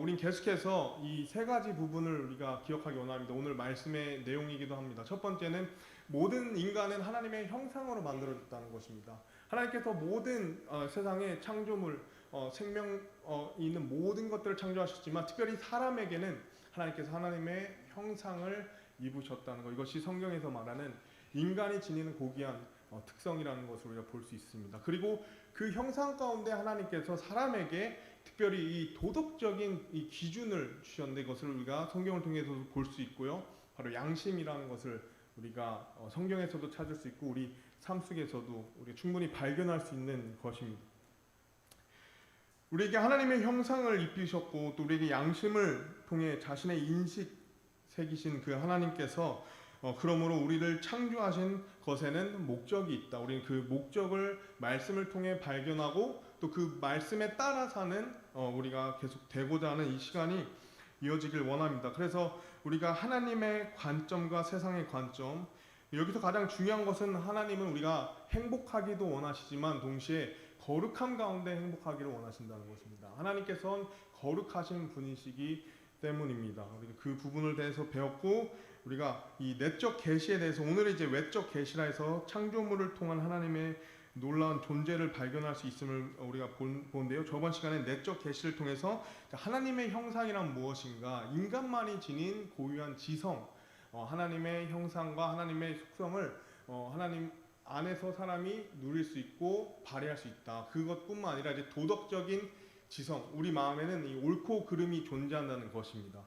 우린 계속해서 이 세 가지 부분을 우리가 기억하기 원합니다. 오늘 말씀의 내용이기도 합니다. 첫 번째는 모든 인간은 하나님의 형상으로 만들어졌다는 것입니다. 하나님께서 모든 세상의 창조물, 생명 있는 모든 것들을 창조하셨지만 특별히 사람에게는 하나님께서 하나님의 형상을 입으셨다는 것, 이것이 성경에서 말하는 인간이 지니는 고귀한 특성이라는 것을 우리가 볼 수 있습니다. 그리고 그 형상 가운데 하나님께서 사람에게 특별히 이 도덕적인 이 기준을 주셨는데, 이것을 우리가 성경을 통해서도 볼 수 있고요. 바로 양심이라는 것을 우리가 성경에서도 찾을 수 있고 우리 삶 속에서도 우리가 충분히 발견할 수 있는 것입니다. 우리에게 하나님의 형상을 입히셨고 또 우리에게 양심을 통해 자신의 인식 새기신 그 하나님께서 그러므로 우리를 창조하신 것에는 목적이 있다. 우리는 그 목적을 말씀을 통해 발견하고 또 그 말씀에 따라 사는 우리가 계속 되고자 하는 이 시간이 이어지길 원합니다. 그래서 우리가 하나님의 관점과 세상의 관점, 여기서 가장 중요한 것은 하나님은 우리가 행복하기도 원하시지만 동시에 거룩함 가운데 행복하기를 원하신다는 것입니다. 하나님께서는 거룩하신 분이시기 때문입니다. 우리가 그 부분을 대해서 배웠고, 우리가 이 내적 계시에 대해서 오늘 이제 외적 계시라 해서 창조물을 통한 하나님의 놀라운 존재를 발견할 수 있음을 우리가 보는데요. 저번 시간에 내적 계시를 통해서 하나님의 형상이란 무엇인가, 인간만이 지닌 고유한 지성, 하나님의 형상과 하나님의 속성을 하나님 안에서 사람이 누릴 수 있고 발휘할 수 있다. 그것뿐만 아니라 이제 도덕적인 지성, 우리 마음에는 이 옳고 그름이 존재한다는 것입니다.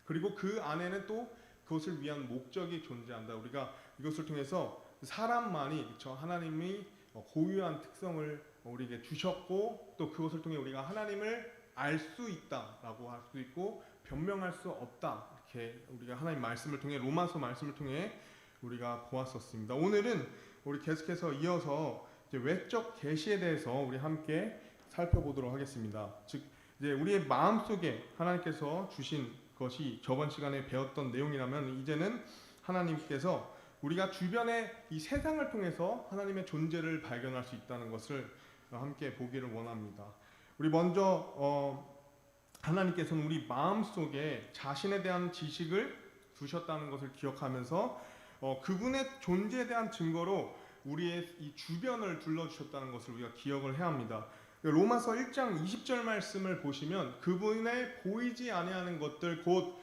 그리고 그 안에는 또 그것을 위한 목적이 존재한다. 우리가 이것을 통해서 사람만이, 그렇죠, 하나님이 고유한 특성을 우리에게 주셨고 또 그것을 통해 우리가 하나님을 알 수 있다라고 할 수도 있고 변명할 수 없다, 이렇게 우리가 하나님 말씀을 통해, 로마서 말씀을 통해 우리가 보았었습니다. 오늘은 우리 계속해서 이어서 이제 외적 계시에 대해서 우리 함께 살펴보도록 하겠습니다. 즉 이제 우리의 마음속에 하나님께서 주신 것이 저번 시간에 배웠던 내용이라면, 이제는 하나님께서 우리가 주변의 이 세상을 통해서 하나님의 존재를 발견할 수 있다는 것을 함께 보기를 원합니다. 우리 먼저 하나님께서는 우리 마음속에 자신에 대한 지식을 두셨다는 것을 기억하면서 그분의 존재에 대한 증거로 우리의 이 주변을 둘러주셨다는 것을 우리가 기억을 해야 합니다. 로마서 1장 20절 말씀을 보시면 그분의 보이지 아니하는 것들 곧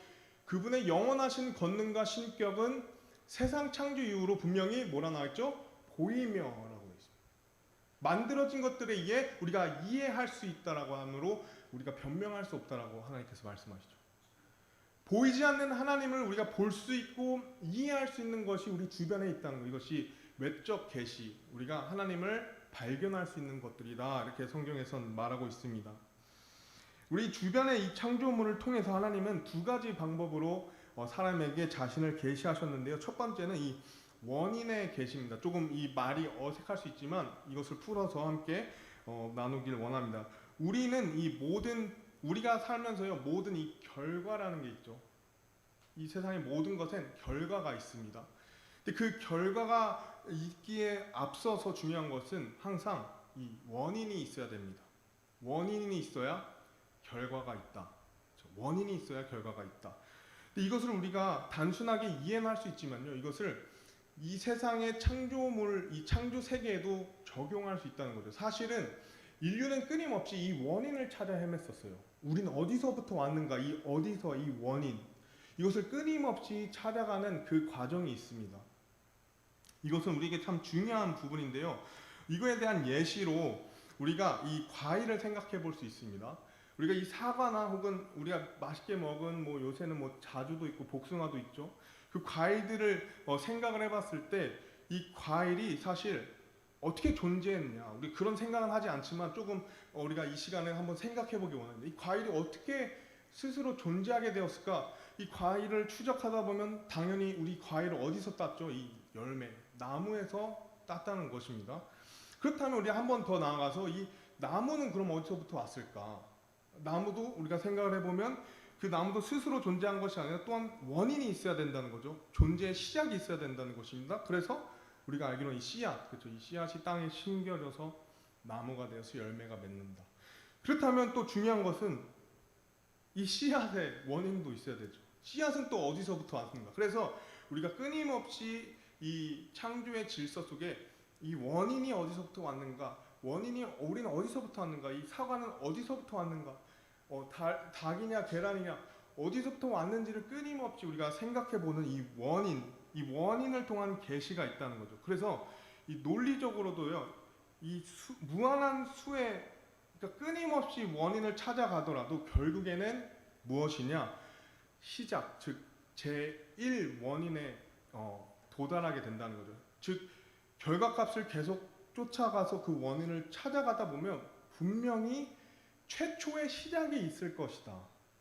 그분의 영원하신 권능과 신격은 세상 창조 이후로 분명히 뭐라 나와있죠? 보이며라고 있습니다. 만들어진 것들에 의해 우리가 이해할 수 있다라고 하므로 우리가 변명할 수 없다라고 하나님께서 말씀하시죠. 보이지 않는 하나님을 우리가 볼 수 있고 이해할 수 있는 것이 우리 주변에 있다는 것, 이것이 외적 계시, 우리가 하나님을 발견할 수 있는 것들이다, 이렇게 성경에서는 말하고 있습니다. 우리 주변의 이 창조물을 통해서 하나님은 두 가지 방법으로 사람에게 자신을 계시하셨는데요. 첫 번째는 이 원인의 계시입니다. 조금 이 말이 어색할 수 있지만 이것을 풀어서 함께 나누길 원합니다. 우리는 이 모든, 우리가 살면서요, 모든 이 결과라는 게 있죠. 이 세상의 모든 것엔 결과가 있습니다. 근데 그 결과가 있기에 앞서서 중요한 것은 항상 이 원인이 있어야 됩니다. 원인이 있어야 결과가 있다. 원인이 있어야 결과가 있다. 근데 이것을 우리가 단순하게 이해는 할 수 있지만요, 이것을 이 세상의 창조물, 이 창조 세계에도 적용할 수 있다는 거죠. 사실은 인류는 끊임없이 이 원인을 찾아 헤맸었어요. 우리는 어디서부터 왔는가, 이 어디서 이 원인, 이것을 끊임없이 찾아가는 그 과정이 있습니다. 이것은 우리에게 참 중요한 부분인데요. 이거에 대한 예시로 우리가 이 과일을 생각해 볼 수 있습니다. 우리가 이 사과나 혹은 우리가 맛있게 먹은 요새는 자주도 있고 복숭아도 있죠. 그 과일들을 생각을 해봤을 때 이 과일이 사실 어떻게 존재했냐, 우리 그런 생각은 하지 않지만 조금 우리가 이 시간에 한번 생각해 보기 원합니다. 이 과일이 어떻게 스스로 존재하게 되었을까? 이 과일을 추적하다 보면 당연히 우리 과일을 어디서 땄죠? 이 열매, 나무에서 땄다는 것입니다. 그렇다면 우리 한 번 더 나아가서 이 나무는 그럼 어디서부터 왔을까? 나무도 우리가 생각을 해보면 그 나무도 스스로 존재한 것이 아니라 또한 원인이 있어야 된다는 거죠. 존재의 시작이 있어야 된다는 것입니다. 그래서 우리가 알기로는 이 씨앗, 그렇죠? 이 씨앗이 땅에 심겨져서 나무가 되어서 열매가 맺는다. 그렇다면 또 중요한 것은 이 씨앗의 원인도 있어야 되죠. 씨앗은 또 어디서부터 왔는가? 그래서 우리가 끊임없이 이 창조의 질서 속에 이 원인이 어디서부터 왔는가? 우리는 어디서부터 왔는가? 이 사과는 어디서부터 왔는가? 닭이냐 계란이냐 어디서부터 왔는지를 끊임없이 우리가 생각해보는 이 원인을 통한 계시가 있다는 거죠. 그래서 이 논리적으로도요, 무한한 수의 그러니까 끊임없이 원인을 찾아가더라도 결국에는 무엇이냐? 시작, 즉 제1 원인에 도달하게 된다는 거죠. 즉 결과값을 계속 쫓아가서 그 원인을 찾아가다 보면 분명히 최초의 시작이 있을 것이다.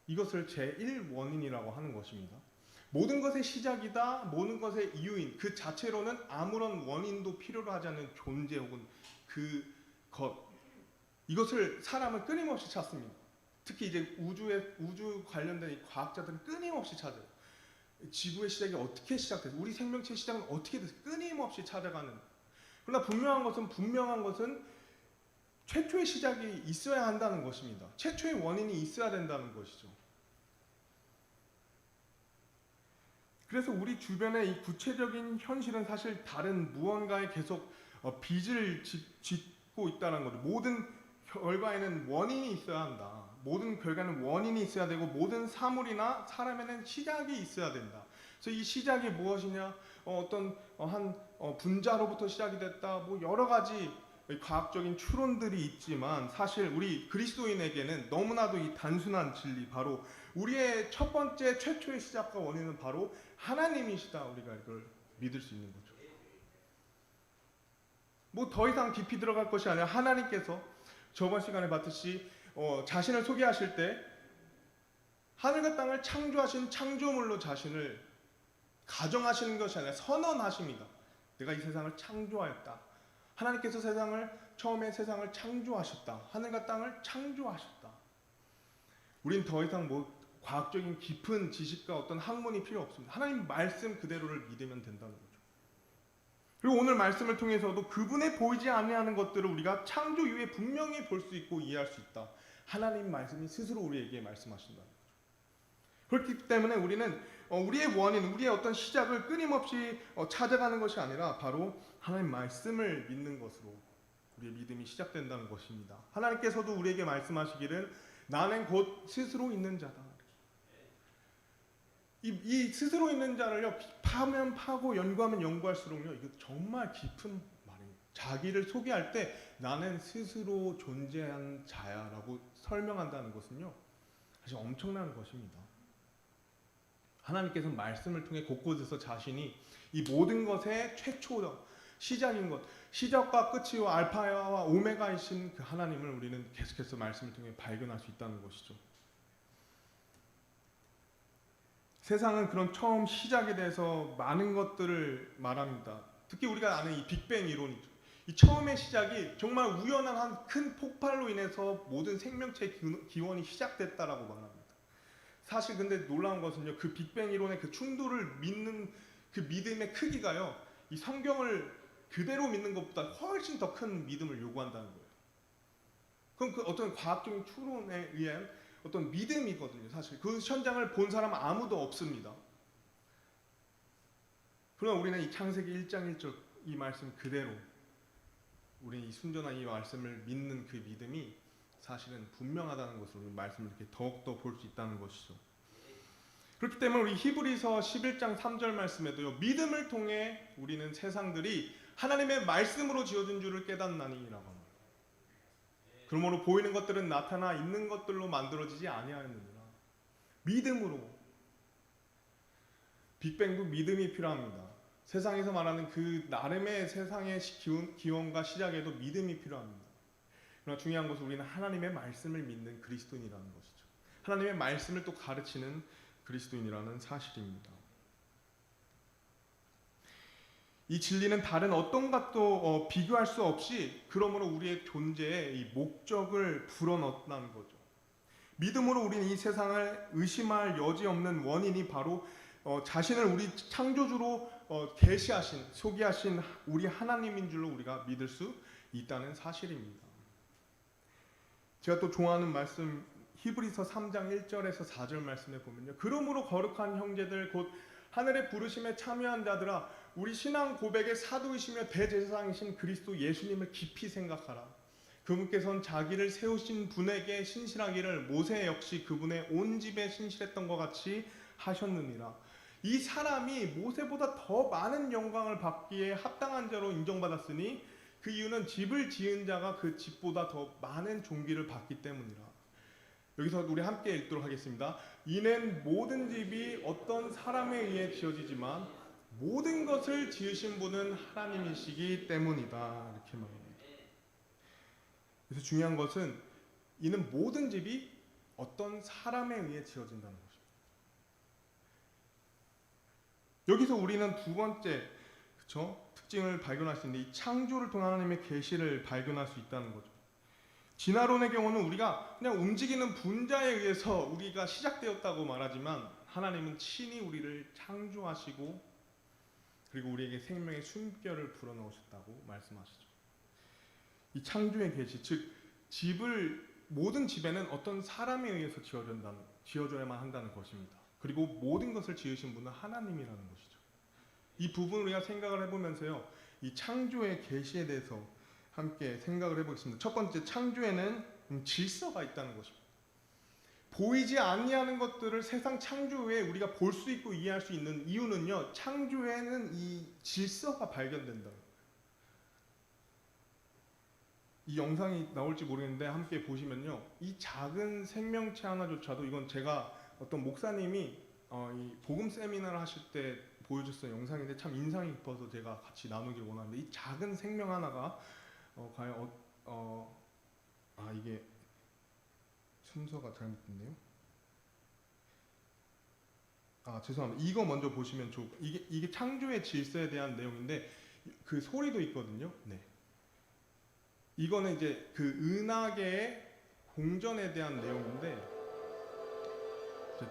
이것을 제1 원인이라고 하는 것입니다. 모든 것의 시작이다, 모든 것의 이유인 그 자체로는 아무런 원인도 필요로 하지 않는 존재 혹은 이것을 사람은 끊임없이 찾습니다. 특히 이제 우주 관련된 이 과학자들은 끊임없이 찾아요. 지구의 시작이 어떻게 시작돼서 우리 생명체의 시작은 어떻게 돼서 끊임없이 찾아가는. 그러나 분명한 것은 최초의 시작이 있어야 한다는 것입니다. 최초의 원인이 있어야 된다는 것이죠. 그래서 우리 주변의 이 구체적인 현실은 사실 다른 무언가에 계속 빚을 짓고 있다는 거죠. 모든 결과에는 원인이 있어야 한다. 모든 결과는 원인이 있어야 되고 모든 사물이나 사람에는 시작이 있어야 된다. 그래서 이 시작이 무엇이냐? 한 분자로부터 시작이 됐다. 뭐 여러 가지 과학적인 추론들이 있지만 사실 우리 그리스도인에게는 너무나도 이 단순한 진리, 바로 우리의 첫 번째 최초의 시작과 원인은 바로 하나님이시다. 우리가 이걸 믿을 수 있는 거죠. 뭐 더 이상 깊이 들어갈 것이 아니라 하나님께서 저번 시간에 봤듯이 자신을 소개하실 때 하늘과 땅을 창조하신 창조물로 자신을 가정하시는 것이 아니라 선언하십니다. 내가 이 세상을 창조하였다. 하나님께서 처음에 세상을 창조하셨다. 하늘과 땅을 창조하셨다. 우린 더 이상 뭐 과학적인 깊은 지식과 어떤 학문이 필요 없습니다. 하나님 말씀 그대로를 믿으면 된다는 거죠. 그리고 오늘 말씀을 통해서도 그분의 보이지 아니하는 것들을 우리가 창조 이후에 분명히 볼 수 있고 이해할 수 있다. 하나님 말씀이 스스로 우리에게 말씀하신다는 거죠. 그렇기 때문에 우리는 우리의 원인, 우리의 어떤 시작을 끊임없이 찾아가는 것이 아니라 바로 하나님 말씀을 믿는 것으로 우리의 믿음이 시작된다는 것입니다. 하나님께서도 우리에게 말씀하시기를 나는 곧 스스로 있는 자다. 이 스스로 있는 자를요, 파면 파고 연구하면 연구할수록요, 이거 정말 깊은 말입니다. 자기를 소개할 때 나는 스스로 존재한 자야라고 설명한다는 것은요, 사실 엄청난 것입니다. 하나님께서는 말씀을 통해 곳곳에서 자신이 이 모든 것의 최초, 시작인 것, 시작과 끝이요 알파와 오메가이신 그 하나님을 우리는 계속해서 말씀을 통해 발견할 수 있다는 것이죠. 세상은 그런 처음 시작에 대해서 많은 것들을 말합니다. 특히 우리가 아는 이 빅뱅 이론이죠. 이 처음의 시작이 정말 우연한 한 큰 폭발로 인해서 모든 생명체의 기원이 시작됐다라고 말합니다. 사실 근데 놀라운 것은요, 그 빅뱅 이론의 그 충돌을 믿는 그 믿음의 크기가요, 이 성경을 그대로 믿는 것보다 훨씬 더 큰 믿음을 요구한다는 거예요. 그럼 그 어떤 과학적인 추론에 의한 어떤 믿음이거든요. 사실 그 현장을 본 사람은 아무도 없습니다. 그러나 우리는 이 창세기 1장 1절 이 말씀 그대로 우리는 이 순전한 이 말씀을 믿는 그 믿음이 사실은 분명하다는 것을 우리 말씀을 이렇게 더욱더 볼 수 있다는 것이죠. 그렇기 때문에 우리 히브리서 11장 3절 말씀에도요, 믿음을 통해 우리는 세상들이 하나님의 말씀으로 지어진 줄을 깨닫나니라고 합니다. 그러므로 보이는 것들은 나타나 있는 것들로 만들어지지 아니하였느니라. 믿음으로. 빅뱅도 믿음이 필요합니다. 세상에서 말하는 그 나름의 세상의 기원과 시작에도 믿음이 필요합니다. 그러나 중요한 것은 우리는 하나님의 말씀을 믿는 그리스도인이라는 것이죠. 하나님의 말씀을 또 가르치는 그리스도인이라는 사실입니다. 이 진리는 다른 어떤 것도 비교할 수 없이 그러므로 우리의 존재에 이 목적을 불어넣는다는 거죠. 믿음으로 우리는 이 세상을 의심할 여지 없는 원인이 바로 자신을 우리 창조주로 계시하신, 소개하신 우리 하나님인 줄로 우리가 믿을 수 있다는 사실입니다. 제가 또 좋아하는 말씀, 히브리서 3장 1절에서 4절 말씀에 보면요. 그러므로 거룩한 형제들 곧 하늘의 부르심에 참여한 자들아 우리 신앙 고백의 사도이시며 대제사장이신 그리스도 예수님을 깊이 생각하라. 그분께서는 자기를 세우신 분에게 신실하기를 모세 역시 그분의 온 집에 신실했던 것 같이 하셨느니라. 이 사람이 모세보다 더 많은 영광을 받기에 합당한 자로 인정받았으니 그 이유는 집을 지은 자가 그 집보다 더 많은 존귀를 받기 때문이라. 여기서 우리 함께 읽도록 하겠습니다. 이는 모든 집이 어떤 사람에 의해 지어지지만 모든 것을 지으신 분은 하나님이시기 때문이다. 이렇게 말합니다. 그래서 중요한 것은 이는 모든 집이 어떤 사람에 의해 지어진다는 것입니다. 여기서 우리는 두 번째 특징을 발견할 수 있는데 이 창조를 통한 하나님의 계시를 발견할 수 있다는 거죠. 진화론의 경우는 우리가 그냥 움직이는 분자에 의해서 우리가 시작되었다고 말하지만 하나님은 친히 우리를 창조하시고 그리고 우리에게 생명의 숨결을 불어넣으셨다고 말씀하시죠. 이 창조의 계시, 즉 모든 집에는 어떤 사람에 의해서 지어져야만 한다는 것입니다. 그리고 모든 것을 지으신 분은 하나님이라는 것이죠. 이 부분을 우리가 생각을 해보면서요, 이 창조의 계시에 대해서 함께 생각을 해보겠습니다. 첫 번째, 창조에는 질서가 있다는 것입니다. 보이지 아니하는 것들을 세상 창조 외에 우리가 볼 수 있고 이해할 수 있는 이유는요, 창조에는 이 질서가 발견된다. 이 영상이 나올지 모르겠는데 함께 보시면요, 이 작은 생명체 하나조차도, 이건 제가 어떤 목사님이 이 복음 세미나를 하실 때 보여줬던 영상인데 참 인상이 깊어서 제가 같이 나누길 원하는데, 이 작은 생명 하나가 과연 이게 순서가 잘못됐네요. 죄송합니다. 이거 먼저 보시면 이게 창조의 질서에 대한 내용인데 그 소리도 있거든요. 네. 이거는 이제 그 은하계의 공전에 대한 내용인데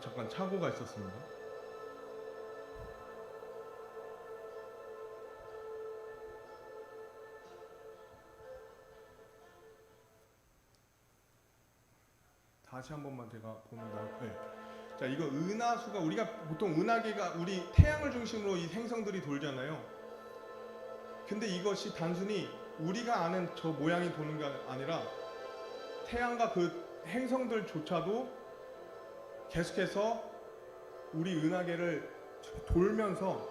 잠깐 착오가 있었습니다. 다시 한 번만 제가 보면 네. 자, 이거 은하수가, 우리가 보통 은하계가 우리 태양을 중심으로 이 행성들이 돌잖아요. 근데 이것이 단순히 우리가 아는 저 모양이 도는 게 아니라 태양과 그 행성들조차도 계속해서 우리 은하계를 돌면서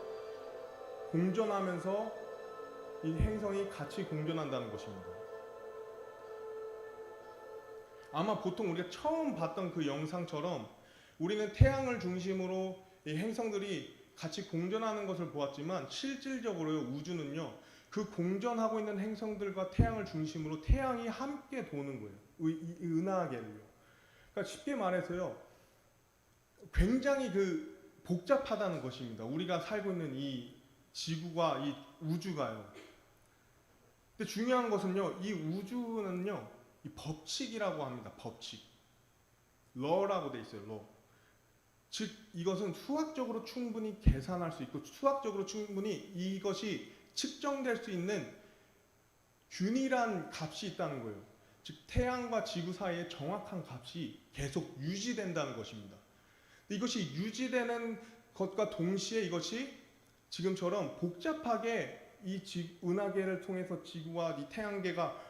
공전하면서 이 행성이 같이 공전한다는 것입니다. 아마 보통 우리가 처음 봤던 그 영상처럼 우리는 태양을 중심으로 이 행성들이 같이 공전하는 것을 보았지만 실질적으로 우주는요, 그 공전하고 있는 행성들과 태양을 중심으로 태양이 함께 도는 거예요. 이 은하계를요. 그러니까 쉽게 말해서요, 굉장히 그 복잡하다는 것입니다. 우리가 살고 있는 이 지구가, 이 우주가요. 근데 중요한 것은요, 이 우주는요, 이 법칙이라고 합니다. 법칙. law라고 돼 있어요. law. 즉 이것은 수학적으로 충분히 계산할 수 있고 수학적으로 충분히 이것이 측정될 수 있는 균일한 값이 있다는 거예요. 즉 태양과 지구 사이에 정확한 값이 계속 유지된다는 것입니다. 이것이 유지되는 것과 동시에 이것이 지금처럼 복잡하게 이 은하계를 통해서 지구와 이 태양계가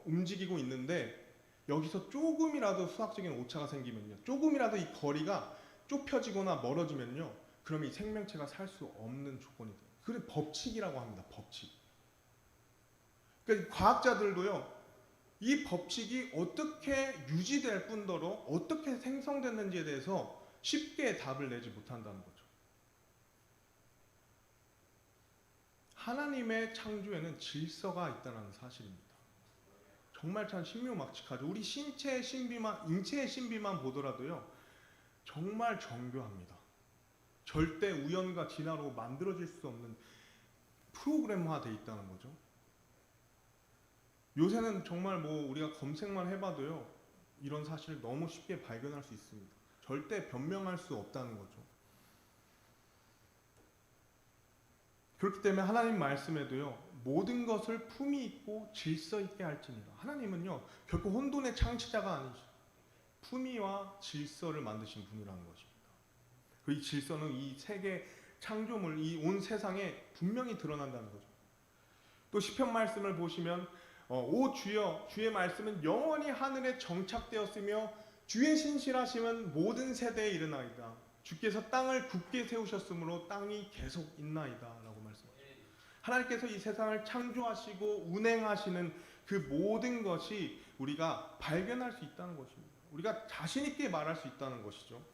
움직이고 있는데, 여기서 조금이라도 수학적인 오차가 생기면요, 조금이라도 이 거리가 좁혀지거나 멀어지면요, 그럼 이 생명체가 살 수 없는 조건이 돼요. 그게 법칙이라고 합니다. 법칙. 그러니까 과학자들도요, 이 법칙이 어떻게 유지될 뿐더러 어떻게 생성됐는지에 대해서 쉽게 답을 내지 못한다는 거죠. 하나님의 창조에는 질서가 있다는 사실입니다. 정말 참 신묘막측하죠. 우리 인체의 신비만 보더라도요, 정말 정교합니다. 절대 우연과 진화로 만들어질 수 없는 프로그램화되어 있다는 거죠. 요새는 정말 우리가 검색만 해봐도요, 이런 사실을 너무 쉽게 발견할 수 있습니다. 절대 변명할 수 없다는 거죠. 그렇기 때문에 하나님 말씀에도요, 모든 것을 품위 있고 질서 있게 할지니라. 하나님은요, 결코 혼돈의 창시자가 아니죠. 품위와 질서를 만드신 분이라는 것입니다. 그 이 질서는 이 세계 창조물, 이 온 세상에 분명히 드러난다는 거죠. 또 시편 말씀을 보시면 오 주여 주의 말씀은 영원히 하늘에 정착되었으며 주의 신실하심은 모든 세대에 이르나이다. 주께서 땅을 굳게 세우셨으므로 땅이 계속 있나이다 라고 말씀하십니다. 하나님께서 이 세상을 창조하시고 운행하시는 그 모든 것이 우리가 발견할 수 있다는 것입니다. 우리가 자신 있게 말할 수 있다는 것이죠.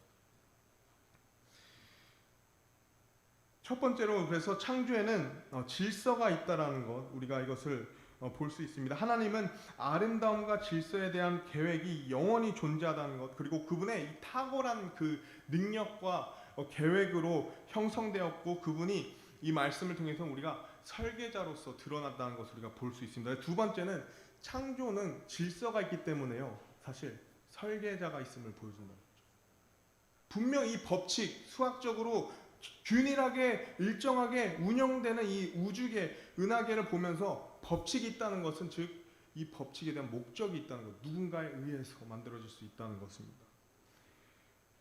첫 번째로 그래서 창조에는 질서가 있다라는 것, 우리가 이것을 볼 수 있습니다. 하나님은 아름다움과 질서에 대한 계획이 영원히 존재하다는 것, 그리고 그분의 이 탁월한 그 능력과 계획으로 형성되었고 그분이 이 말씀을 통해서 우리가 설계자로서 드러난다는 것을 우리가 볼 수 있습니다. 두 번째는 창조는 질서가 있기 때문에요. 사실 설계자가 있음을 보여준다는 거죠. 분명 이 법칙, 수학적으로 균일하게 일정하게 운영되는 이 우주계, 은하계를 보면서 법칙이 있다는 것은 즉 이 법칙에 대한 목적이 있다는 것, 누군가에 의해서 만들어질 수 있다는 것입니다.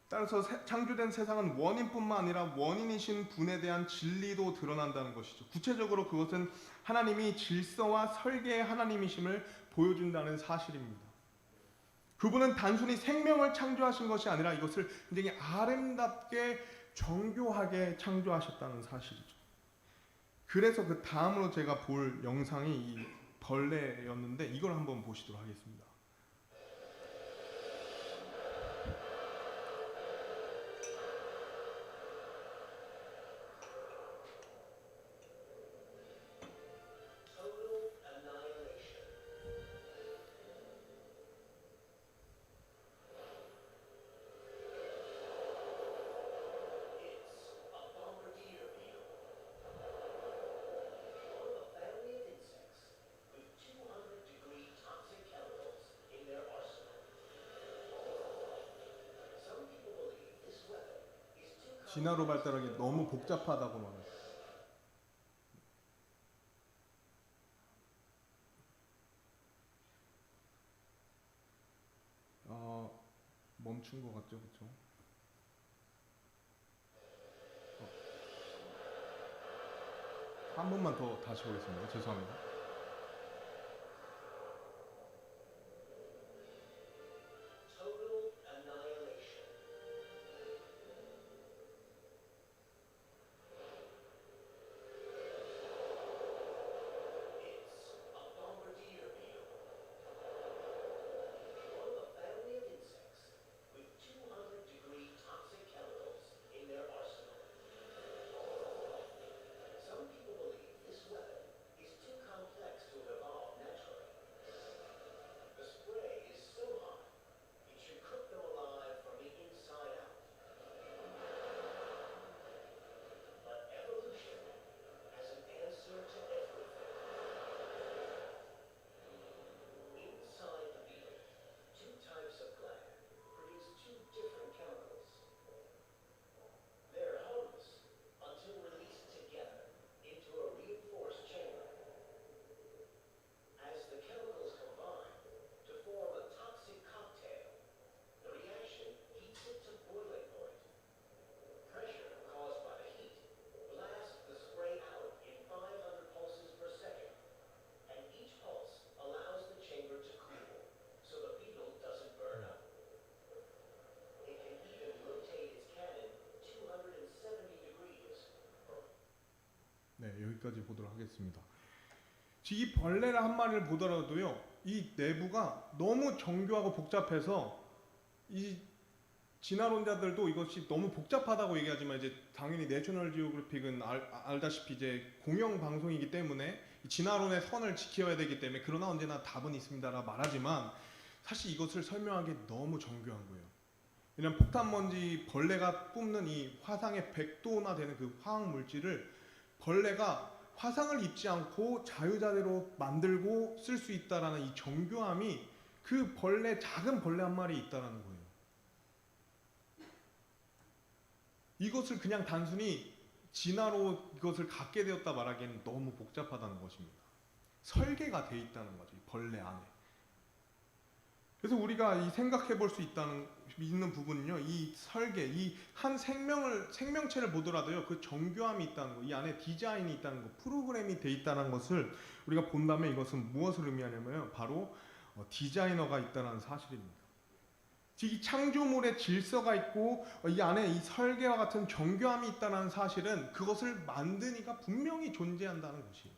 따라서 창조된 세상은 원인뿐만 아니라 원인이신 분에 대한 진리도 드러난다는 것이죠. 구체적으로 그것은 하나님이 질서와 설계의 하나님이심을 보여준다는 사실입니다. 그분은 단순히 생명을 창조하신 것이 아니라 이것을 굉장히 아름답게 정교하게 창조하셨다는 사실이죠. 그래서 그 다음으로 제가 볼 영상이 이 벌레였는데 이걸 한번 보시도록 하겠습니다. 진화로 발달하기 너무 복잡하다고 말해요. 멈춘 것 같죠, 그렇죠? 한 번만 더 다시 보겠습니다. 죄송합니다. 네, 여기까지 보도록 하겠습니다. 이 벌레를 한 마리를 보더라도요, 이 내부가 너무 정교하고 복잡해서 이 진화론자들도 이것이 너무 복잡하다고 얘기하지만 이제 당연히 내셔널 지오그래픽은 알다시피 이제 공영 방송이기 때문에 진화론의 선을 지켜야 되기 때문에 그러나 언제나 답은 있습니다라 말하지만 사실 이것을 설명하기 너무 정교한 거예요. 왜냐하면 폭탄 먼지 벌레가 뿜는 이 화상의 100도나 되는 그 화학 물질을 벌레가 화상을 입지 않고 자유자재로 만들고 쓸 수 있다라는 이 정교함이 그 벌레, 작은 벌레 한 마리 있다라는 거예요. 이것을 그냥 단순히 진화로 이것을 갖게 되었다 말하기에는 너무 복잡하다는 것입니다. 설계가 돼 있다는 거죠, 이 벌레 안에. 그래서 우리가 이 생각해 볼 수 있는 부분은요, 이 설계, 이 한 생명체를 보더라도요, 그 정교함이 있다는 거, 이 안에 디자인이 있다는 거, 프로그램이 돼 있다는 것을 우리가 본다면 이것은 무엇을 의미하냐면요, 바로 디자이너가 있다는 사실입니다. 즉, 이 창조물의 질서가 있고 이 안에 이 설계와 같은 정교함이 있다는 사실은 그것을 만든 이가 분명히 존재한다는 것이에요.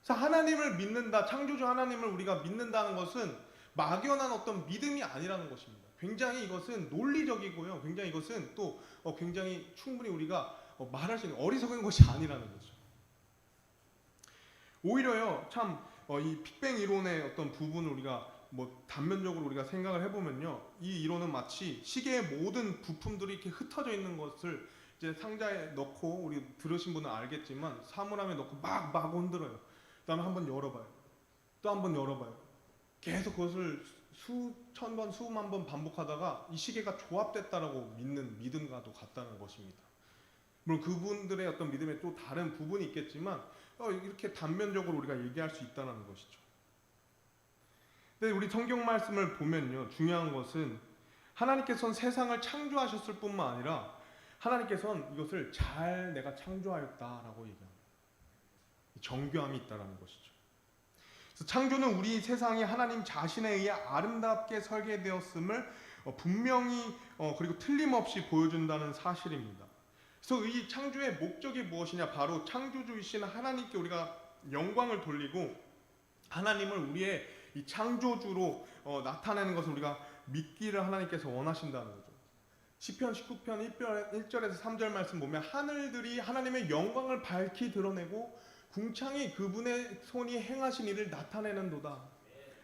그래서 하나님을 믿는다, 창조주 하나님을 우리가 믿는다는 것은 막연한 어떤 믿음이 아니라는 것입니다. 굉장히 이것은 논리적이고요. 굉장히 이것은 또 굉장히 충분히 우리가 말할 수 있는 어리석은 것이 아니라는 거죠. 오히려요, 참 이 빅뱅 이론의 어떤 부분을 우리가 단면적으로 우리가 생각을 해보면요, 이 이론은 마치 시계의 모든 부품들이 이렇게 흩어져 있는 것을 이제 상자에 넣고, 우리 들으신 분은 알겠지만 사물함에 넣고 막 흔들어요. 그다음에 한번 열어봐요. 또 한번 열어봐요. 계속 그것을 수천 번, 수만 번 반복하다가 이 시계가 조합됐다라고 믿는 믿음과도 같다는 것입니다. 물론 그분들의 어떤 믿음에 또 다른 부분이 있겠지만 이렇게 단면적으로 우리가 얘기할 수 있다는 것이죠. 근데 우리 성경 말씀을 보면요, 중요한 것은 하나님께서는 세상을 창조하셨을 뿐만 아니라 하나님께서는 이것을 잘 내가 창조하였다라고 얘기합니다. 정교함이 있다는 것이죠. 그래서 창조는 우리 세상이 하나님 자신에 의해 아름답게 설계되었음을 분명히 그리고 틀림없이 보여준다는 사실입니다. 그래서 이 창조의 목적이 무엇이냐? 바로 창조주이신 하나님께 우리가 영광을 돌리고 하나님을 우리의 이 창조주로 나타내는 것을 우리가 믿기를 하나님께서 원하신다는 거죠. 시편 19편 1절에서 3절 말씀 보면 하늘들이 하나님의 영광을 밝히 드러내고 궁창이 그분의 손이 행하신 일을 나타내는도다.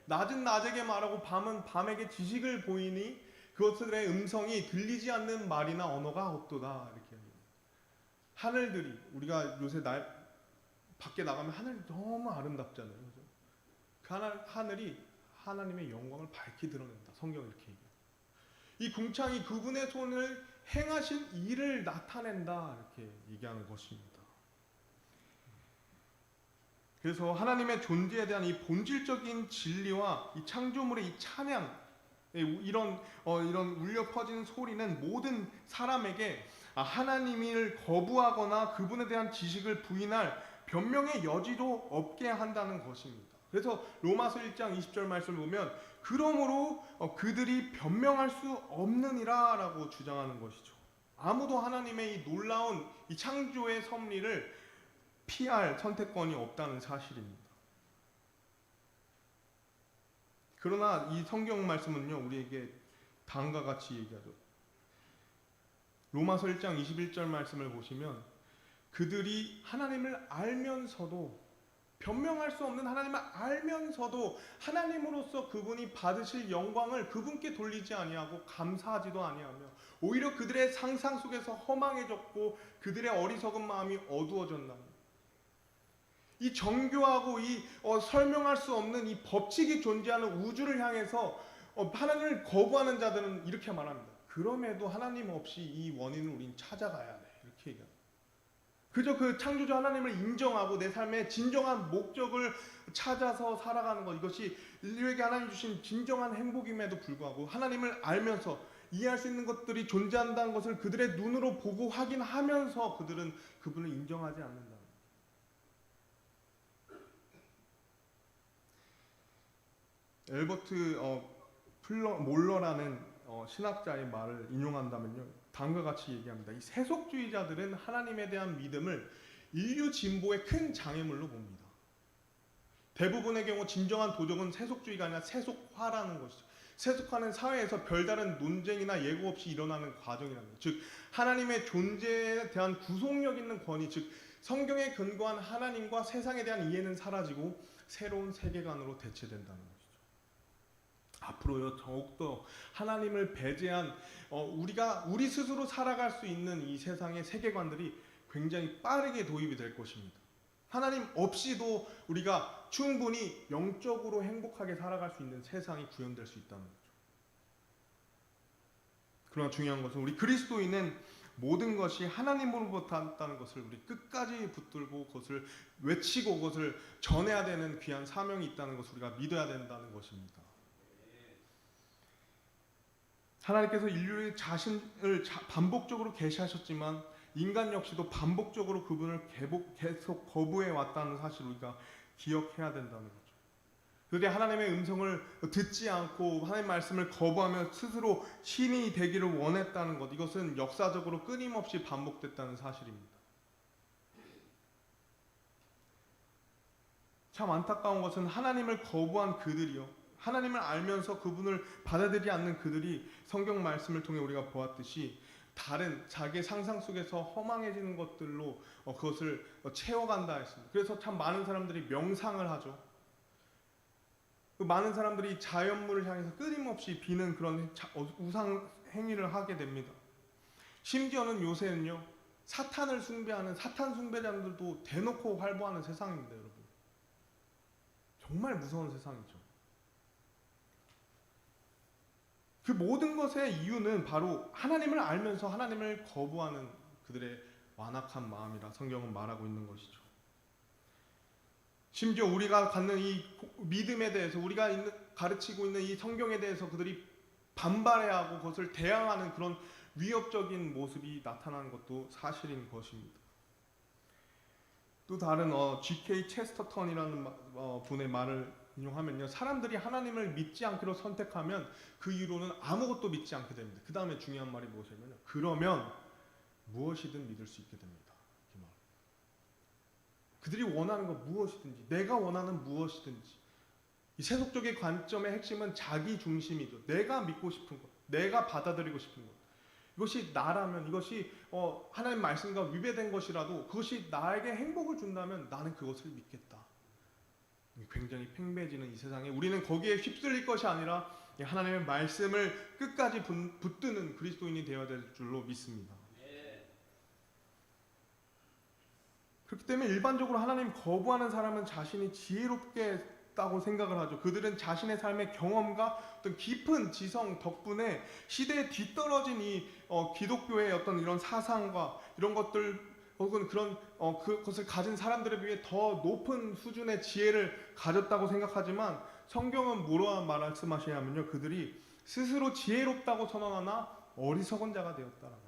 낮은 낮에게 말하고 밤은 밤에게 지식을 보이니 그것들의 음성이 들리지 않는 말이나 언어가 없도다. 이렇게 합니다. 하늘들이, 우리가 요새 밖에 나가면 하늘이 너무 아름답잖아요. 그죠? 그 하늘이 하나님의 영광을 밝히 드러낸다. 성경이 이렇게 얘기해요. 이 궁창이 그분의 손을 행하신 일을 나타낸다. 이렇게 얘기하는 것입니다. 그래서 하나님의 존재에 대한 이 본질적인 진리와 이 창조물의 이 찬양, 이런 울려 퍼지는 소리는 모든 사람에게 하나님을 거부하거나 그분에 대한 지식을 부인할 변명의 여지도 없게 한다는 것입니다. 그래서 로마서 1장 20절 말씀을 보면 그러므로 그들이 변명할 수 없느니라 라고 주장하는 것이죠. 아무도 하나님의 이 놀라운 이 창조의 섭리를 피할 선택권이 없다는 사실입니다. 그러나 이 성경 말씀은요, 우리에게 다음과 같이 얘기하죠. 로마서 1장 21절 말씀을 보시면 그들이 하나님을 알면서도, 변명할 수 없는 하나님을 알면서도 하나님으로서 그분이 받으실 영광을 그분께 돌리지 아니하고 감사하지도 아니하며 오히려 그들의 상상 속에서 허망해졌고 그들의 어리석은 마음이 어두워졌나니, 이 정교하고 이 설명할 수 없는 이 법칙이 존재하는 우주를 향해서 하나님을 거부하는 자들은 이렇게 말합니다. 그럼에도 하나님 없이 이 원인을 우린 찾아가야 돼. 이렇게 얘기합니다. 그저 그 창조주 하나님을 인정하고 내 삶의 진정한 목적을 찾아서 살아가는 것, 이것이 인류에게 하나님 주신 진정한 행복임에도 불구하고 하나님을 알면서 이해할 수 있는 것들이 존재한다는 것을 그들의 눈으로 보고 확인하면서 그들은 그분을 인정하지 않는다. 엘버트 몰러라는 신학자의 말을 인용한다면요, 다음과 같이 얘기합니다. 이 세속주의자들은 하나님에 대한 믿음을 인류 진보의 큰 장애물로 봅니다. 대부분의 경우 진정한 도덕은 세속주의가 아니라 세속화라는 것이죠. 세속화는 사회에서 별다른 논쟁이나 예고 없이 일어나는 과정이라는 것. 즉 하나님의 존재에 대한 구속력 있는 권위, 즉 성경에 근거한 하나님과 세상에 대한 이해는 사라지고 새로운 세계관으로 대체된다는 것이죠. 앞으로요, 더욱더 하나님을 배제한 우리 스스로 살아갈 수 있는 이 세상의 세계관들이 굉장히 빠르게 도입이 될 것입니다. 하나님 없이도 우리가 충분히 영적으로 행복하게 살아갈 수 있는 세상이 구현될 수 있다는 거죠. 그러나 중요한 것은 우리 그리스도인은 모든 것이 하나님으로부터 왔다는 것을 우리 끝까지 붙들고 그것을 외치고 그것을 전해야 되는 귀한 사명이 있다는 것을 우리가 믿어야 된다는 것입니다. 하나님께서 인류의 자신을 반복적으로 계시하셨지만 인간 역시도 반복적으로 그분을 계속 거부해 왔다는 사실을 우리가 기억해야 된다는 거죠. 그들이 하나님의 음성을 듣지 않고 하나님의 말씀을 거부하며 스스로 신이 되기를 원했다는 것, 이것은 역사적으로 끊임없이 반복됐다는 사실입니다. 참 안타까운 것은 하나님을 거부한 그들이요, 하나님을 알면서 그분을 받아들이지 않는 그들이 성경 말씀을 통해 우리가 보았듯이 다른 자기의 상상 속에서 허망해지는 것들로 그것을 채워간다 했습니다. 그래서 참 많은 사람들이 명상을 하죠. 많은 사람들이 자연물을 향해서 끊임없이 비는 그런 우상 행위를 하게 됩니다. 심지어는 요새는요, 사탄을 숭배하는 사탄 숭배자들도 대놓고 활보하는 세상입니다, 여러분. 정말 무서운 세상이죠. 그 모든 것의 이유는 바로 하나님을 알면서 하나님을 거부하는 그들의 완악한 마음이라 성경은 말하고 있는 것이죠. 심지어 우리가 갖는 이 믿음에 대해서, 우리가 가르치고 있는 이 성경에 대해서 그들이 반발해야 하고 그것을 대항하는 그런 위협적인 모습이 나타나는 것도 사실인 것입니다. 또 다른 G.K. 체스터턴이라는 분의 말을 인용하면요, 사람들이 하나님을 믿지 않기로 선택하면 그 이후로는 아무것도 믿지 않게 됩니다. 그 다음에 중요한 말이 무엇이냐면요, 그러면 무엇이든 믿을 수 있게 됩니다. 그들이 원하는 것 무엇이든지, 내가 원하는 무엇이든지, 이 세속적인 관점의 핵심은 자기 중심이죠. 내가 믿고 싶은 것, 내가 받아들이고 싶은 것, 이것이 나라면, 이것이 하나님 말씀과 위배된 것이라도 그것이 나에게 행복을 준다면 나는 그것을 믿겠다. 굉장히 팽배해지는 이 세상에 우리는 거기에 휩쓸릴 것이 아니라 하나님의 말씀을 끝까지 붙드는 그리스도인이 되어야 될 줄로 믿습니다. 그렇기 때문에 일반적으로 하나님 거부하는 사람은 자신이 지혜롭겠다고 생각을 하죠. 그들은 자신의 삶의 경험과 어떤 깊은 지성 덕분에 시대에 뒤떨어진 이 기독교의 어떤 이런 사상과 이런 것들, 혹은 그런 그것을 가진 사람들에 비해 더 높은 수준의 지혜를 가졌다고 생각하지만 성경은 뭐라 말씀하시냐면요, 그들이 스스로 지혜롭다고 선언하나 어리석은 자가 되었다라고.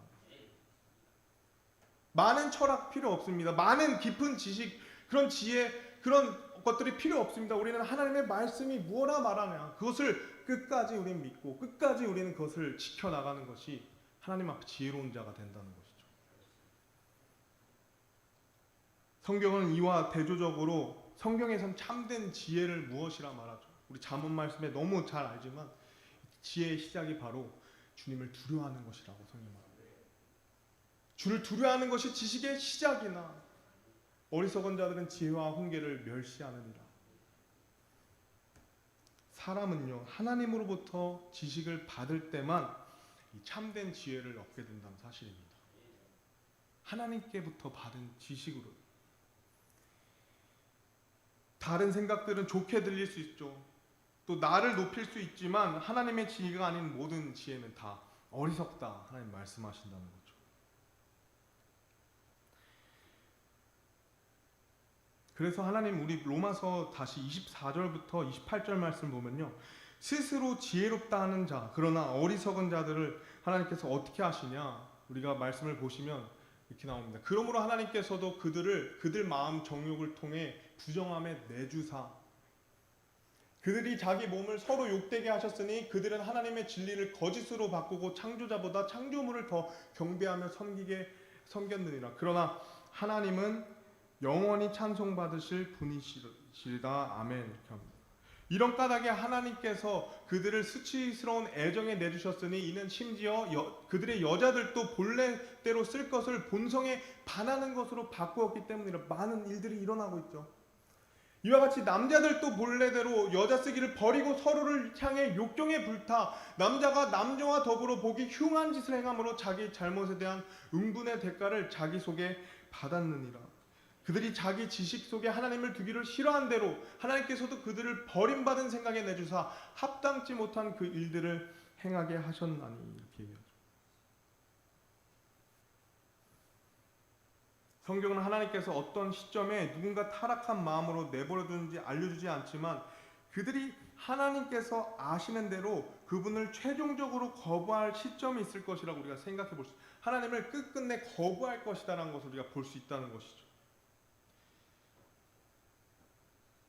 많은 철학 필요 없습니다. 많은 깊은 지식, 그런 지혜, 그런 것들이 필요 없습니다. 우리는 하나님의 말씀이 무엇라 말하냐, 그것을 끝까지 우리는 믿고 끝까지 우리는 그것을 지켜나가는 것이 하나님 앞에 지혜로운 자가 된다는 것이죠. 성경은 이와 대조적으로 성경에선 참된 지혜를 무엇이라 말하죠. 우리 잠언 말씀에 너무 잘 알지만 지혜의 시작이 바로 주님을 두려워하는 것이라고 성경은 말합니다. 주를 두려워하는 것이 지식의 시작이나 어리석은 자들은 지혜와 훈계를 멸시하느니라. 사람은요, 하나님으로부터 지식을 받을 때만 이 참된 지혜를 얻게 된다는 사실입니다. 하나님께부터 받은 지식으로. 다른 생각들은 좋게 들릴 수 있죠. 또 나를 높일 수 있지만 하나님의 지혜가 아닌 모든 지혜는 다 어리석다, 하나님 말씀하신다는 거죠. 그래서 하나님, 우리 로마서 다시 24절부터 28절 말씀 보면요, 스스로 지혜롭다 하는 자, 그러나 어리석은 자들을 하나님께서 어떻게 하시냐, 우리가 말씀을 보시면 이렇게 나옵니다. 그러므로 하나님께서도 그들 마음 정욕을 통해 부정함에 내주사 그들이 자기 몸을 서로 욕되게 하셨으니 그들은 하나님의 진리를 거짓으로 바꾸고 창조자보다 창조물을 더 경배하며 섬겼느니라. 그러나 하나님은 영원히 찬송받으실 분이시리다. 아멘. 이렇게 합니다. 이런 까닭에 하나님께서 그들을 수치스러운 애정에 내주셨으니 이는 심지어 그들의 여자들도 본래대로 쓸 것을 본성에 반하는 것으로 바꾸었기 때문이라. 많은 일들이 일어나고 있죠. 이와 같이 남자들도 본래대로 여자 쓰기를 버리고 서로를 향해 욕정에 불타 남자가 남자와 더불어 보기 흉한 짓을 행함으로 자기 잘못에 대한 응분의 대가를 자기 속에 받았느니라. 그들이 자기 지식 속에 하나님을 두기를 싫어한 대로 하나님께서도 그들을 버림받은 생각에 내주사 합당치 못한 그 일들을 행하게 하셨나니, 이렇게 얘기하죠. 성경은 하나님께서 어떤 시점에 누군가 타락한 마음으로 내버려두는지 알려주지 않지만 그들이 하나님께서 아시는 대로 그분을 최종적으로 거부할 시점이 있을 것이라고 우리가 생각해 볼 수, 하나님을 끝끝내 거부할 것이다라는 것을 우리가 볼 수 있다는 것이죠.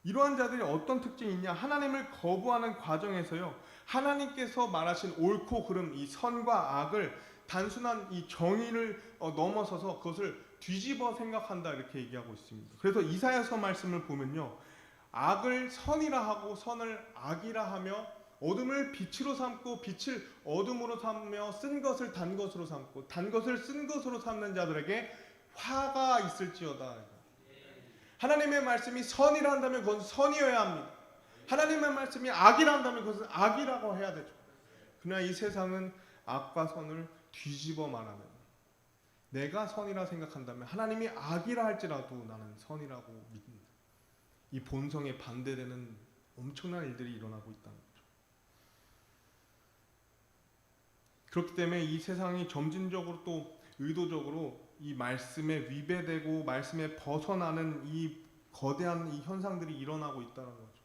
이러한 자들이 어떤 특징이 있냐? 하나님을 거부하는 과정에서요, 하나님께서 말하신 옳고 그름, 이 선과 악을 단순한 이 정의를 넘어서서 그것을 뒤집어 생각한다, 이렇게 얘기하고 있습니다. 그래서 이사야서 말씀을 보면요, 악을 선이라 하고 선을 악이라 하며 어둠을 빛으로 삼고 빛을 어둠으로 삼며 쓴 것을 단 것으로 삼고 단 것을 쓴 것으로 삼는 자들에게 화가 있을지어다. 하나님의 말씀이 선이라 한다면 그건 선이어야 합니다. 하나님의 말씀이 악이라 한다면 그것은 악이라고 해야 되죠. 그러나 이 세상은 악과 선을 뒤집어 말하는, 내가 선이라 생각한다면 하나님이 악이라 할지라도 나는 선이라고 믿는다, 이 본성에 반대되는 엄청난 일들이 일어나고 있다는 거죠. 그렇기 때문에 이 세상이 점진적으로 또 의도적으로 이 말씀에 위배되고 말씀에 벗어나는 이 거대한 이 현상들이 일어나고 있다는 거죠.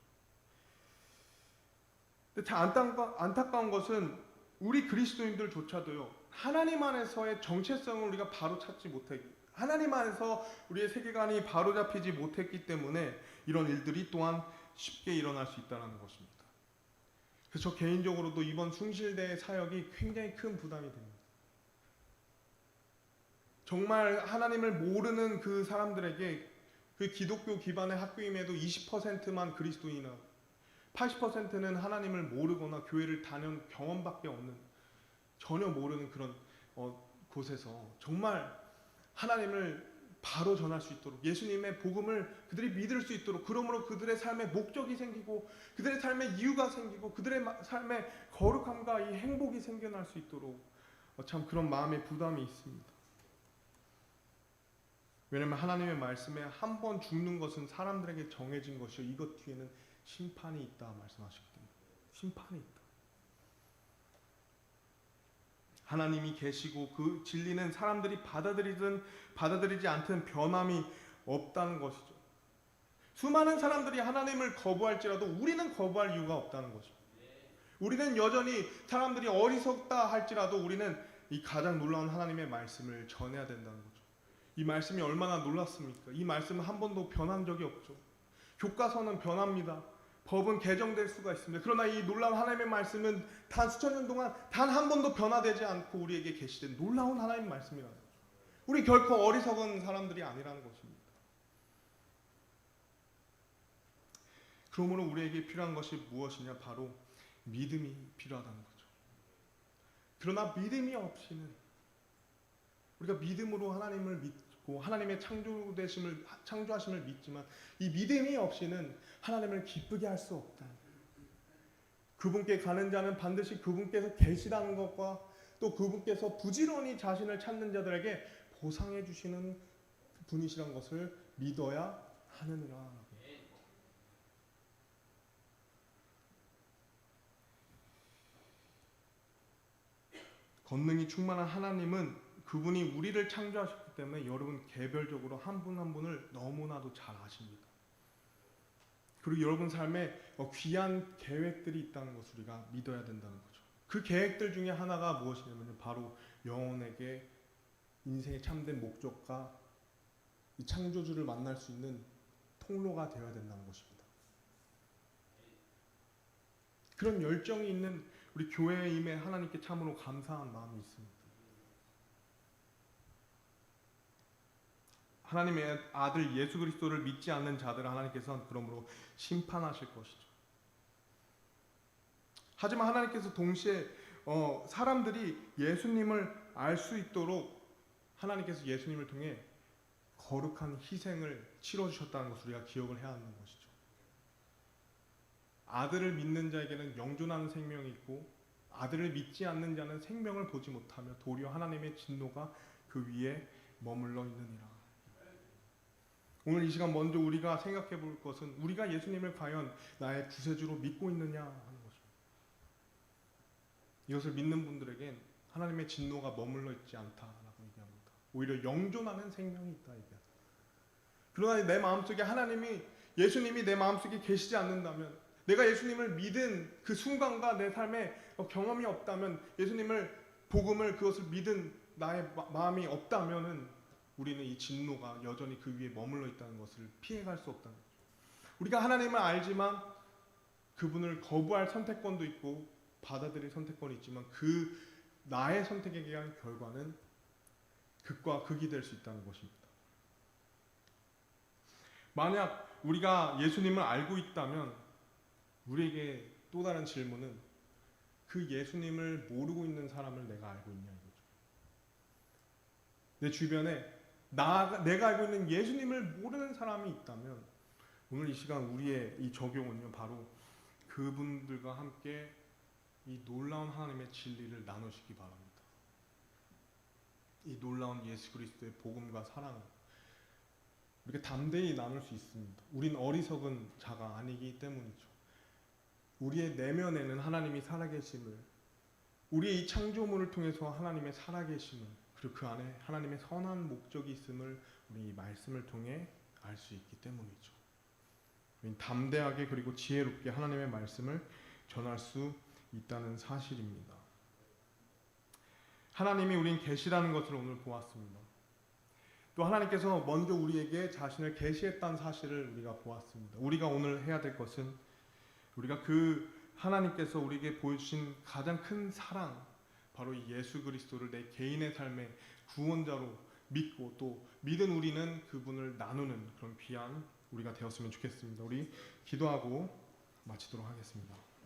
근데 참 안타까운 것은 우리 그리스도인들조차도요, 하나님 안에서의 정체성을 우리가 바로 찾지 못했기, 하나님 안에서 우리의 세계관이 바로 잡히지 못했기 때문에 이런 일들이 또한 쉽게 일어날 수 있다는 것입니다. 그래서 저 개인적으로도 이번 숭실대의 사역이 굉장히 큰 부담이 됩니다. 정말 하나님을 모르는 그 사람들에게, 그 기독교 기반의 학교임에도 20%만 그리스도인이나 80%는 하나님을 모르거나 교회를 다녀온 경험밖에 없는, 전혀 모르는 그런 곳에서 정말 하나님을 바로 전할 수 있도록, 예수님의 복음을 그들이 믿을 수 있도록, 그러므로 그들의 삶에 목적이 생기고 그들의 삶에 이유가 생기고 그들의 삶에 거룩함과 이 행복이 생겨날 수 있도록 참 그런 마음의 부담이 있습니다. 왜냐하면 하나님의 말씀에 한 번 죽는 것은 사람들에게 정해진 것이요 이것 뒤에는 심판이 있다 말씀하셨기 때문에, 심판이 있다. 하나님이 계시고 그 진리는 사람들이 받아들이든 받아들이지 않든 변함이 없다는 것이죠. 수많은 사람들이 하나님을 거부할지라도 우리는 거부할 이유가 없다는 거죠. 우리는 여전히 사람들이 어리석다 할지라도 우리는 이 가장 놀라운 하나님의 말씀을 전해야 된다는 거죠. 이 말씀이 얼마나 놀랍습니까? 이 말씀은 한 번도 변한 적이 없죠. 교과서는 변합니다. 법은 개정될 수가 있습니다. 그러나 이 놀라운 하나님의 말씀은 단 수천 년 동안 단 한 번도 변화되지 않고 우리에게 계시된 놀라운 하나님의 말씀이라는 거죠. 우리 결코 어리석은 사람들이 아니라는 것입니다. 그러므로 우리에게 필요한 것이 무엇이냐? 바로 믿음이 필요하다는 거죠. 그러나 믿음이 없이는, 우리가 믿음으로 하나님을 믿고 하나님의 창조하심을 믿지만 이 믿음이 없이는 하나님을 기쁘게 할 수 없다. 그분께 가는 자는 반드시 그분께서 계시다는 것과 또 그분께서 부지런히 자신을 찾는 자들에게 보상해 주시는 분이시라는 것을 믿어야 하느니라. 권능이 충만한 하나님은 그분이 우리를 창조하셨기 때문에 여러분 개별적으로 한 분 한 분을 너무나도 잘 아십니다. 그리고 여러분 삶에 귀한 계획들이 있다는 것을 우리가 믿어야 된다는 거죠. 그 계획들 중에 하나가 무엇이냐면 바로 영혼에게 인생의 참된 목적과 이 창조주를 만날 수 있는 통로가 되어야 된다는 것입니다. 그런 열정이 있는 우리 교회에 임해 하나님께 참으로 감사한 마음이 있습니다. 하나님의 아들 예수 그리스도를 믿지 않는 자들을 하나님께서는 그러므로 심판하실 것이죠. 하지만 하나님께서 동시에 사람들이 예수님을 알 수 있도록 하나님께서 예수님을 통해 거룩한 희생을 치러주셨다는 것을 우리가 기억을 해야 하는 것이죠. 아들을 믿는 자에게는 영존하는 생명이 있고 아들을 믿지 않는 자는 생명을 보지 못하며 도리어 하나님의 진노가 그 위에 머물러 있느니라. 오늘 이 시간 먼저 우리가 생각해 볼 것은 우리가 예수님을 과연 나의 구세주로 믿고 있느냐 하는 것입니다. 이것을 믿는 분들에겐 하나님의 진노가 머물러 있지 않다라고 얘기합니다. 오히려 영존하는 생명이 있다 얘기합니다. 그러나 내 마음속에 예수님이 내 마음속에 계시지 않는다면, 내가 예수님을 믿은 그 순간과 내 삶에 경험이 없다면, 예수님을 복음을 그것을 믿은 나의 마음이 없다면은 우리는 이 진노가 여전히 그 위에 머물러 있다는 것을 피해갈 수 없다는 거죠. 우리가 하나님을 알지만 그분을 거부할 선택권도 있고 받아들일 선택권이 있지만 그 나의 선택에 대한 결과는 극과 극이 될 수 있다는 것입니다. 만약 우리가 예수님을 알고 있다면 우리에게 또 다른 질문은 그 예수님을 모르고 있는 사람을 내가 알고 있냐 이거죠. 내 주변에 내가 알고 있는 예수님을 모르는 사람이 있다면 오늘 이 시간 우리의 이 적용은요, 바로 그분들과 함께 이 놀라운 하나님의 진리를 나누시기 바랍니다. 이 놀라운 예수 그리스도의 복음과 사랑을 우리가 담대히 나눌 수 있습니다. 우린 어리석은 자가 아니기 때문이죠. 우리의 내면에는 하나님이 살아계심을, 우리의 이 창조물을 통해서 하나님의 살아계심을, 그리고 그 안에 하나님의 선한 목적이 있음을 우리 이 말씀을 통해 알 수 있기 때문이죠. 우린 담대하게 그리고 지혜롭게 하나님의 말씀을 전할 수 있다는 사실입니다. 하나님이 우린 계시라는 것을 오늘 보았습니다. 또 하나님께서 먼저 우리에게 자신을 계시했다는 사실을 우리가 보았습니다. 우리가 오늘 해야 될 것은 우리가 그 하나님께서 우리에게 보여주신 가장 큰 사랑, 바로 이 예수 그리스도를 내 개인의 삶의 구원자로 믿고 또 믿은 우리는 그분을 나누는 그런 귀한 우리가 되었으면 좋겠습니다. 우리 기도하고 마치도록 하겠습니다.